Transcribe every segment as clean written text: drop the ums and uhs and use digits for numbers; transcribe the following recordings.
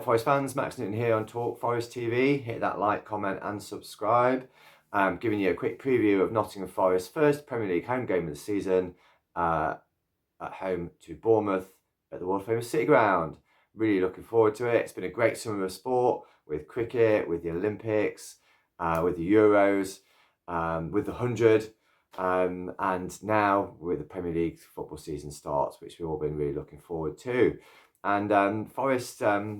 Forest fans, Max Newton here on Talk Forest TV. Hit that like, comment and subscribe. Giving you a quick preview of Nottingham Forest's first Premier League home game of the season at home to Bournemouth at the world famous City Ground. Really looking forward to it. It's been a great summer of sport with cricket, with the Olympics, with the Euros, with the 100. And now with the Premier League football season starts, which we've all been really looking forward to. And Forest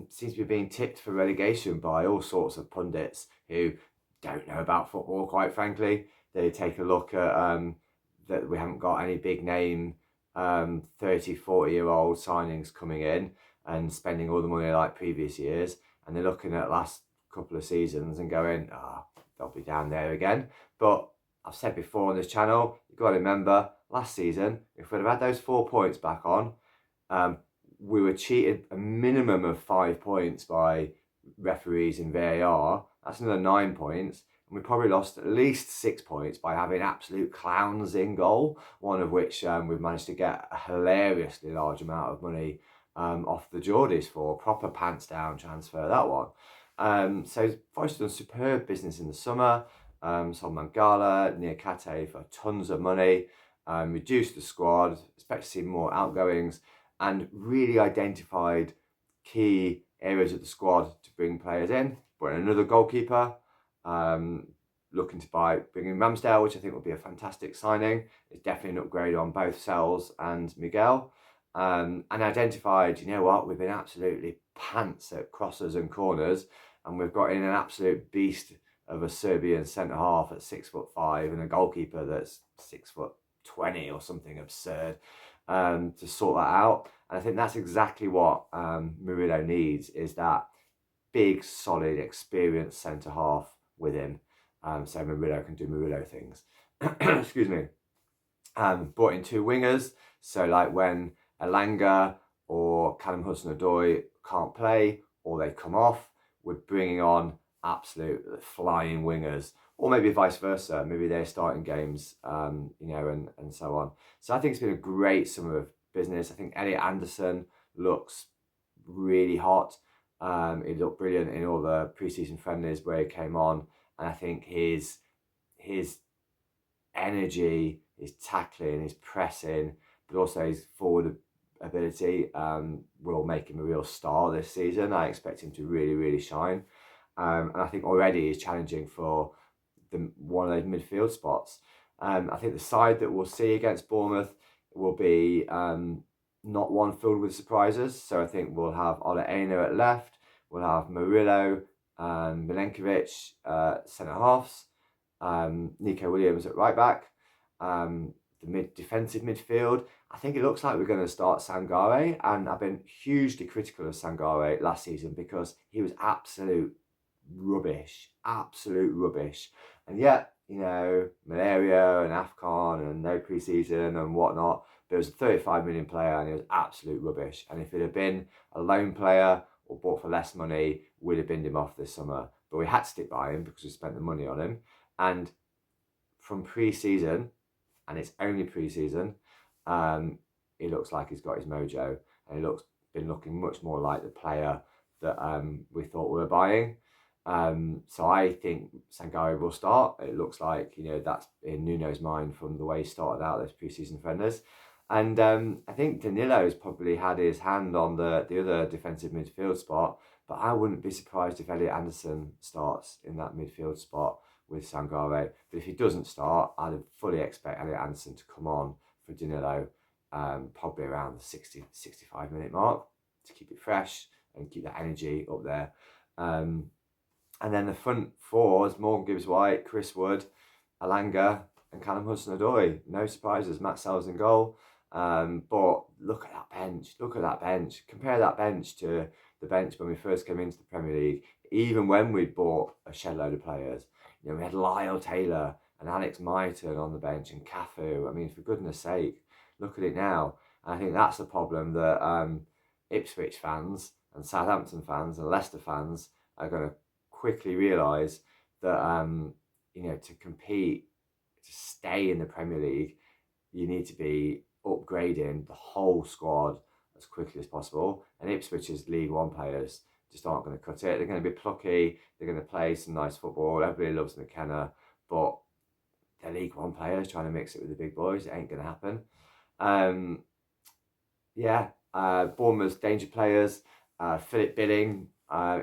seems to be being tipped for relegation by all sorts of pundits who don't know about football, quite frankly. They take a look at that we haven't got any big name 30, 40-year-old signings coming in and spending all the money like previous years. And they're looking at last couple of seasons and going, they'll be down there again. But I've said before on this channel, you've got to remember, last season, if we'd have had those 4 points back on, we were cheated a minimum of 5 points by referees in VAR. That's another 9 points. And we probably lost at least 6 points by having absolute clowns in goal, one of which we've managed to get a hilariously large amount of money off the Geordies for. Proper pants down transfer, that one. So Forest done superb business in the summer. Sold Mangala, Niakate for tons of money. Reduced the squad, expect to see more outgoings, and really identified key areas of the squad to bring players in. Brought in another goalkeeper, looking to bring in Ramsdale, which I think will be a fantastic signing. It's definitely an upgrade on both Sells and Miguel. And identified, you know what, we've been absolutely pants at crosses and corners, and we've got in an absolute beast of a Serbian centre-half at 6'5" and a goalkeeper that's 6'20" or something absurd. To sort that out. And I think that's exactly what Murillo needs, is that big, solid, experienced centre-half with him. So Murillo can do Murillo things. Excuse me. Brought in 2 wingers. So like when Elanga or Callum Hudson-Odoi can't play or they come off, we're bringing on absolute flying wingers, or maybe vice versa. Maybe they're starting games, and so on. So I think it's been a great summer of business. I think Elliot Anderson looks really hot. He looked brilliant in all the pre-season friendlies where he came on, and I think his energy, his tackling, his pressing, but also his forward ability will make him a real star this season. I expect him to really, really shine. And I think already he's challenging for one of those midfield spots. I think the side that we'll see against Bournemouth will be not one filled with surprises. So I think we'll have Ola Aina at left, we'll have Murillo and Milenkovic centre-halves, Nico Williams at right-back, the defensive midfield. I think it looks like we're going to start Sangare, and I've been hugely critical of Sangare last season because he was absolute rubbish. And yet, malaria and AFCON and no pre-season and whatnot, but it was a 35 million player and he was absolute rubbish. And if it had been a loan player or bought for less money, we'd have binned him off this summer. But we had to stick by him because we spent the money on him. And from pre-season, and it's only pre-season, he looks like he's got his mojo, and he been looking much more like the player that we thought we were buying. So I think Sangare will start. It looks like, that's in Nuno's mind from the way he started out those pre-season friendlies. And I think Danilo's probably had his hand on the other defensive midfield spot, but I wouldn't be surprised if Elliot Anderson starts in that midfield spot with Sangare. But if he doesn't start, I'd fully expect Elliot Anderson to come on for Danilo, probably around the 60, 65 minute mark to keep it fresh and keep that energy up there. And then the front fours, Morgan Gibbs-White, Chris Wood, Elanga and Callum Hudson-Odoi. No surprises, Matt Sells in goal. But look at that bench. Compare that bench to the bench when we first came into the Premier League. Even when we bought a shed load of players. We had Lyle Taylor and Alex Myton on the bench and Cafu. I mean, for goodness sake, look at it now. And I think that's the problem that Ipswich fans and Southampton fans and Leicester fans are going to quickly realise that to compete, to stay in the Premier League, you need to be upgrading the whole squad as quickly as possible. And Ipswich's League One players just aren't going to cut it. They're going to be plucky. They're going to play some nice football. Everybody loves McKenna, but they're League One players trying to mix it with the big boys. It ain't going to happen. Bournemouth's danger players. Philip Billing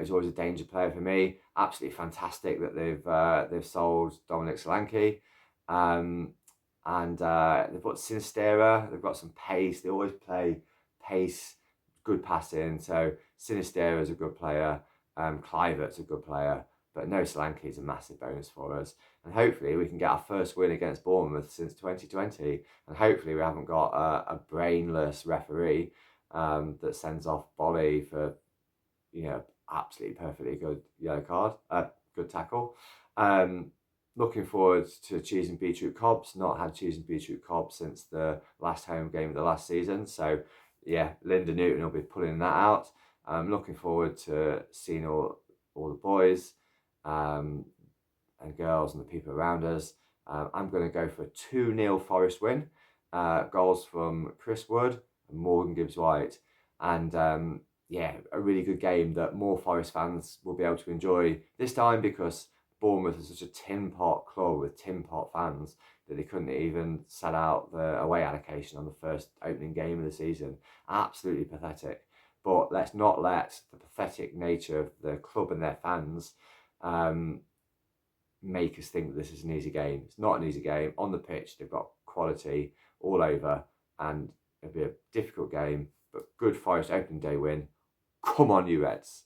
is always a danger player for me. Absolutely fantastic that they've sold Dominic Solanke. And they've got Sinistera. They've got some pace. They always play pace, good passing. So Sinistera is a good player. Clivert's a good player. But no, Solanke is a massive bonus for us. And hopefully we can get our first win against Bournemouth since 2020. And hopefully we haven't got a brainless referee that sends off Bolly for, absolutely perfectly good yellow card, good tackle. Looking forward to cheese and beetroot cobs. Not had cheese and beetroot cobs since the last home game of the last season. So, yeah, Linda Newton will be pulling that out. I'm looking forward to seeing all the boys and girls and the people around us. I'm going to go for a 2-0 Forest win. Goals from Chris Wood and Morgan Gibbs-White. And a really good game that more Forest fans will be able to enjoy this time, because Bournemouth is such a tin pot club with tin pot fans that they couldn't even sell out the away allocation on the first opening game of the season. Absolutely pathetic. But let's not let the pathetic nature of the club and their fans make us think that this is an easy game. It's not an easy game. On the pitch, they've got quality all over, and it'll be a difficult game, but good Forest opening day win. Come on, you Reds.